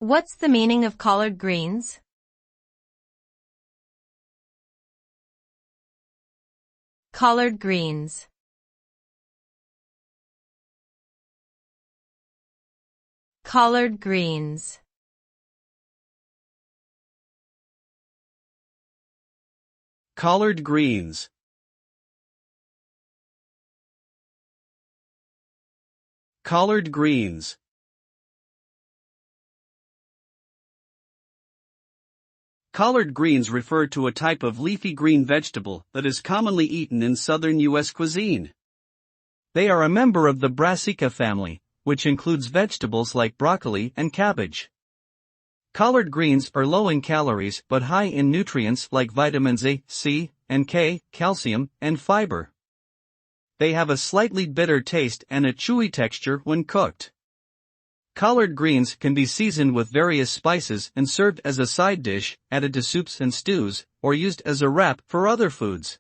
What's the meaning of collard greens? Collard greens. Collard greens. Collard greens. Collard greens. Collard greens refer to a type of leafy green vegetable that is commonly eaten in southern U.S. cuisine. They are a member of the Brassica family, which includes vegetables like broccoli and cabbage. Collard greens are low in calories but high in nutrients like vitamins A, C, and K, calcium, and fiber. They have a slightly bitter taste and a chewy texture when cooked. Collard greens can be seasoned with various spices and served as a side dish, added to soups and stews, or used as a wrap for other foods.